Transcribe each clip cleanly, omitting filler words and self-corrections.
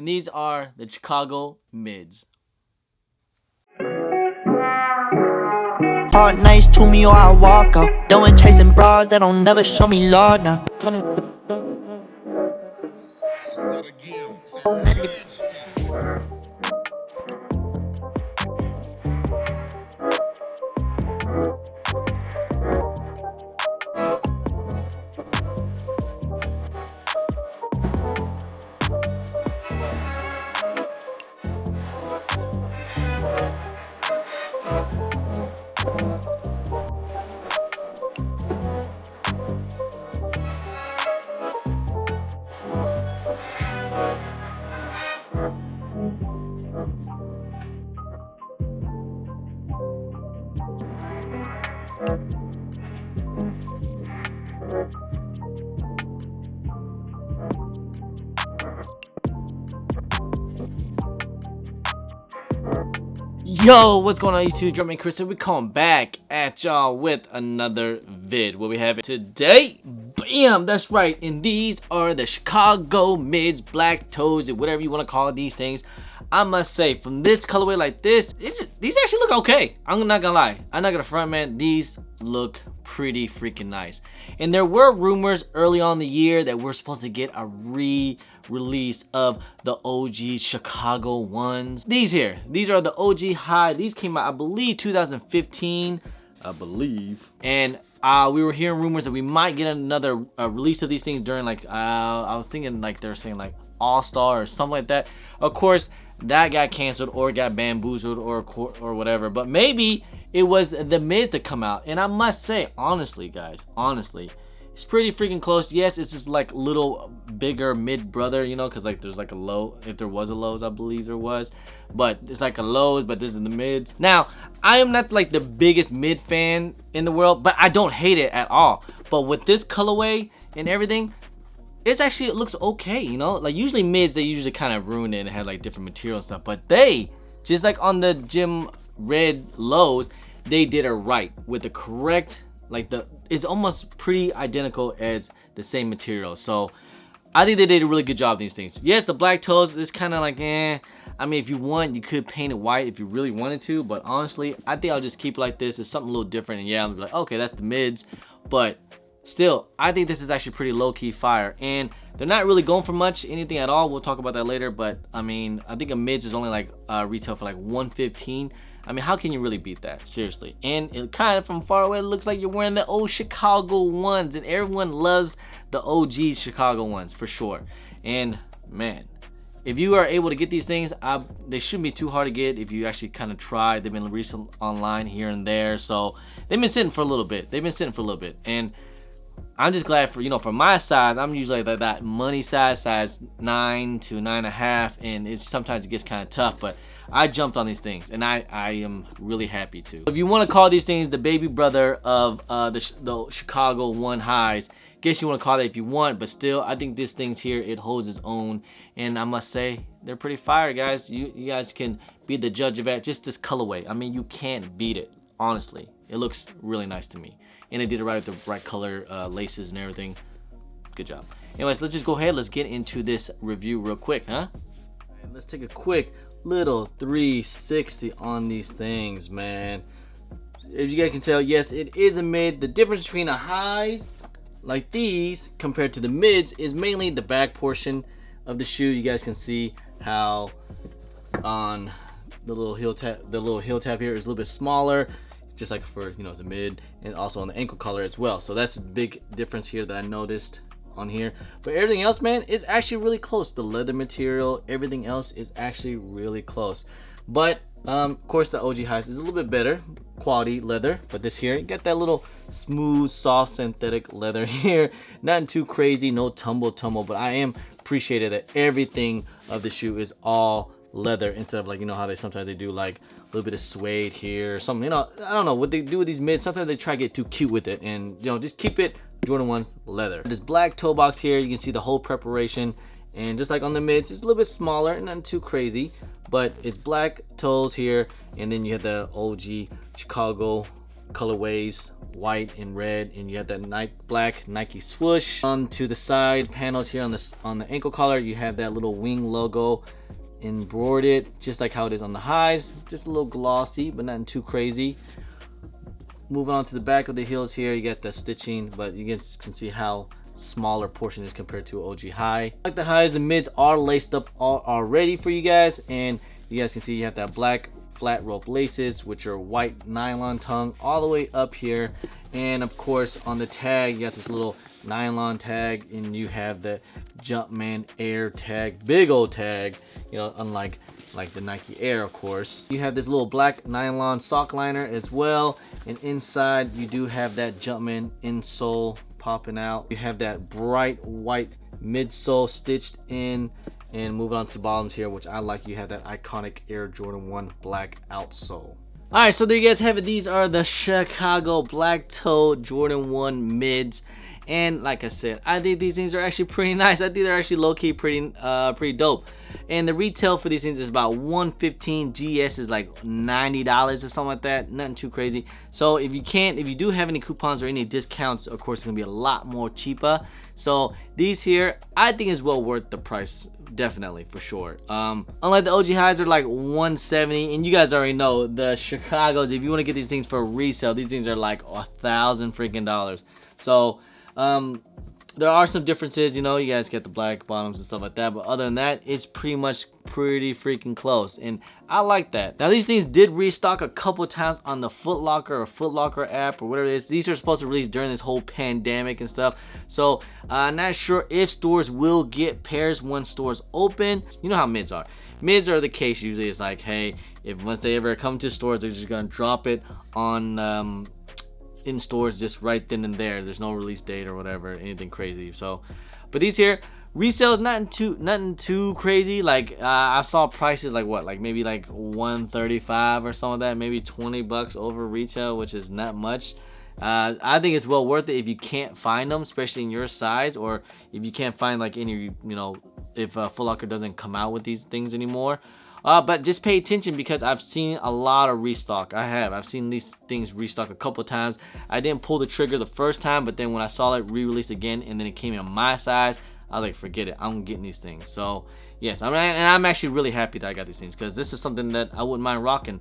and these are the Chicago mids. Hard nights to me or I walk out. Doing chasing bras that don't never show me love now. Yo, what's going on YouTube? Drumming Chris, and we come back at y'all with another vid. What we have today, bam, that's right, and these are the Chicago mids, black toes, and whatever you want to call these things. I must say, from this colorway like this, these actually look okay. I'm not gonna lie, I'm not gonna front, man. These look pretty freaking nice. And there were rumors early on in the year that we're supposed to get a release of the OG Chicago ones. These are the OG high. These came out, I believe, 2015, I believe. And we were hearing rumors that we might get another release of these things during like I was thinking like they're saying like All-Star or something like that. Of course, that got canceled or got bamboozled or whatever. But maybe it was the mids that come out. And I must say, honestly, guys, honestly, it's pretty freaking close. Yes, it's just like little bigger mid brother, you know, because like there's like a low, if there was a lows, I believe there was, but it's like a lows, but this is the mids. Now, I am not like the biggest mid fan in the world, but I don't hate it at all. But with this colorway and everything, it looks okay, you know. Like usually mids, they usually kind of ruin it and have like different material and stuff, but they just like on the gym red lows, they did it right with the correct, like it's almost pretty identical as the same material. So I think they did a really good job of these things. Yes, the black toes is kind of like I mean, if you want, you could paint it white if you really wanted to, but honestly, I think I'll just keep it like this. It's something a little different, and yeah, I'll be like, okay, that's the mids, but still, I think this is actually pretty low-key fire, and they're not really going for much, anything at all. We'll talk about that later, but I mean, I think a mids is only like retail for like $115. I mean, how can you really beat that? Seriously. And it kind of from far away, it looks like you're wearing the old Chicago ones, and everyone loves the OG Chicago ones for sure. And man, if you are able to get these things, they shouldn't be too hard to get if you actually kind of try. They've been recent online here and there, so they've been sitting for a little bit. And I'm just glad for, you know, for my size, I'm usually like that money size 9 to 9.5, and sometimes it gets kind of tough, but I jumped on these things, and I am really happy to. If you want to call these things the baby brother of the Chicago 1 highs, guess you want to call it if you want, but still, I think this thing's here, it holds its own, and I must say, they're pretty fire, guys. You guys can be the judge of that. Just this colorway, I mean, you can't beat it, honestly. It looks really nice to me, and they did it right with the right color laces and everything. Good job. Anyways, let's just go ahead, let's get into this review real quick, huh? Right, let's take a quick little 360 on these things, man. If you guys can tell, yes, it is a mid. The difference between a highs like these compared to the mids is mainly the back portion of the shoe. You guys can see how on the little heel tab here is a little bit smaller, just like for, you know, it's a mid, and also on the ankle collar as well. So that's a big difference here that I noticed on here. But everything else, man, is actually really close. The leather material, everything else is actually really close. But of course, the OG highs is a little bit better quality leather, but this here, you got that little smooth, soft, synthetic leather here. Nothing too crazy, no tumble, but I am appreciated that everything of the shoe is all leather instead of like, you know how sometimes they do like a little bit of suede here or something. You know, I don't know what they do with these mids. Sometimes they try to get too cute with it, and you know, just keep it Jordan 1's leather. This black toe box here, you can see the whole preparation, and just like on the mids, it's a little bit smaller, nothing too crazy, but it's black toes here, and then you have the OG Chicago colorways, white and red, and you have that black Nike swoosh. Onto the side panels here on the ankle collar, you have that little wing logo embroidered, just like how it is on the highs. Just a little glossy, but nothing too crazy. Moving on to the back of the heels here, you got the stitching, but you guys can see how smaller portion is compared to OG high. Like the highs, the mids are laced up already for you guys, and you guys can see you have that black flat rope laces, which are white nylon tongue all the way up here. And of course on the tag, you got this little nylon tag, and you have the Jumpman Air tag, big old tag, you know, unlike the Nike Air, of course. You have this little black nylon sock liner as well, and inside you do have that Jumpman insole popping out. You have that bright white midsole stitched in. And moving on to the bottoms here, which I like, you have that iconic Air Jordan 1 black outsole. Alright, so there you guys have it. These are the Chicago black toe Jordan 1 mids. And like I said, I think these things are actually pretty nice. I think they're actually low-key pretty dope. And the retail for these things is about $115. GS is like $90 or something like that. Nothing too crazy. So if you do have any coupons or any discounts, of course it's gonna be a lot more cheaper. So these here, I think is well worth the price, definitely, for sure. Unlike the OG highs are like $170, and you guys already know the Chicago's, if you want to get these things for resale, these things are like $1,000 freaking dollars. So there are some differences, you know, you guys get the black bottoms and stuff like that, but other than that, it's pretty freaking close, and I like that. Now these things did restock a couple times on the Foot Locker or Foot Locker app or whatever it is. These are supposed to release during this whole pandemic and stuff, so I'm not sure if stores will get pairs when stores open. You know how mids are. Mids are the case usually. It's like, hey, if once they ever come to stores, they're just gonna drop it on in stores just right then and there. There's no release date or whatever, anything crazy. So but these here resales, nothing too crazy. Like I saw prices like what, like maybe like $135 or something like that, maybe $20 over retail, which is not much. I think it's well worth it if you can't find them, especially in your size, or if you can't find like any, you know, if Foot Locker doesn't come out with these things anymore. But just pay attention, because I've seen a lot of restock. I've seen these things restock a couple times. I didn't pull the trigger the first time, but then when I saw it re-release again and then it came in my size, I was like, forget it, I'm getting these things. So yes, I'm actually really happy that I got these things, because this is something that I wouldn't mind rocking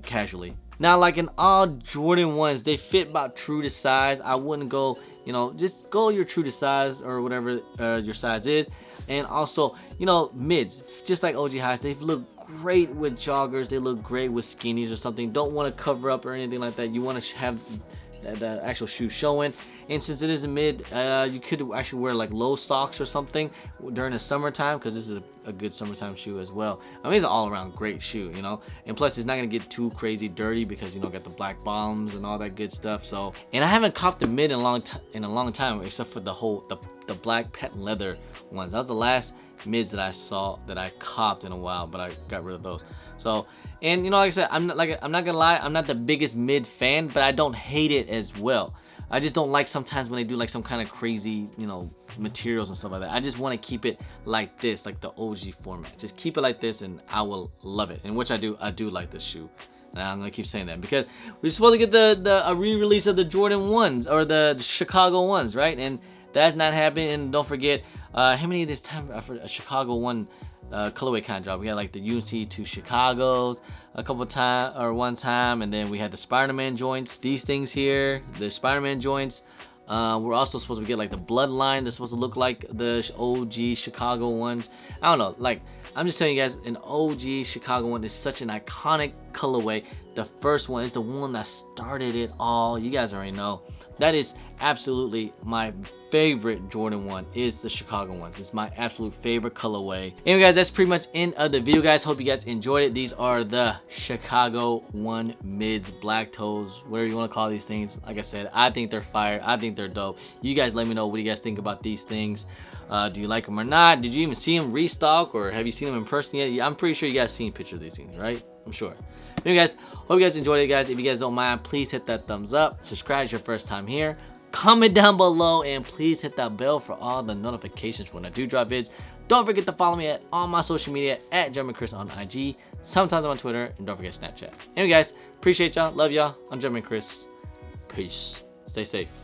casually. Now, like in all Jordan 1s, they fit about true to size. I wouldn't go, you know, just go your true to size or whatever your size is. And also, you know, mids, just like OG highs, they look great with joggers, they look great with skinnies or something. Don't want to cover up or anything like that. You want to have the actual shoe showing. And since it is a mid, you could actually wear like low socks or something during the summertime, because this is a good summertime shoe as well. I mean, it's an all-around great shoe, you know, and plus it's not gonna get too crazy dirty, because, you know, got the black bottoms and all that good stuff. So, and I haven't copped a mid in a long time, except for the black patent leather ones. That was the last mids that I saw that I copped in a while, but I got rid of those. So, and you know, like I said, I'm not gonna lie, I'm not the biggest mid fan, but I don't hate it as well. I just don't like sometimes when they do like some kind of crazy, you know, materials and stuff like that. I just want to keep it like this, like the OG format. Just keep it like this, and I will love it. And which I do like this shoe. And I'm gonna keep saying that, because we're supposed to get a re-release of the Jordan 1s, or the Chicago 1s, right? And that's not happening. And don't forget, how many of this time for a Chicago 1 colorway kind of job? We had like the UNC 2 Chicago's a couple times, or one time, and then we had the Spider-Man joints. These things here, the Spider-Man joints. We're also supposed to get like the Bloodline that's supposed to look like the OG Chicago ones. I don't know, like, I'm just telling you guys, an OG Chicago one is such an iconic colorway. The first one is the one that started it all. You guys already know. That is absolutely my favorite Jordan 1, is the Chicago ones. It's my absolute favorite colorway. Anyway guys, that's pretty much end of the video, guys. Hope you guys enjoyed it. These are the Chicago 1 mids, black toes, whatever you want to call these things. Like I said, I think they're fire. I think they're dope. You guys let me know, what do you guys think about these things? Do you like them or not? Did you even see them restock, or have you seen them in person yet? I'm pretty sure you guys seen pictures of these things, right? I'm sure. Anyway guys, hope you guys enjoyed it, guys. If you guys don't mind, please hit that thumbs up. Subscribe if it's your first time here. comment down below, and please hit that bell for all the notifications when I do drop vids. Don't forget to follow me at all my social media at German Chris on IG, sometimes I'm on Twitter, and don't forget Snapchat. Anyway guys, appreciate y'all, love y'all. I'm German Chris. Peace. Stay safe.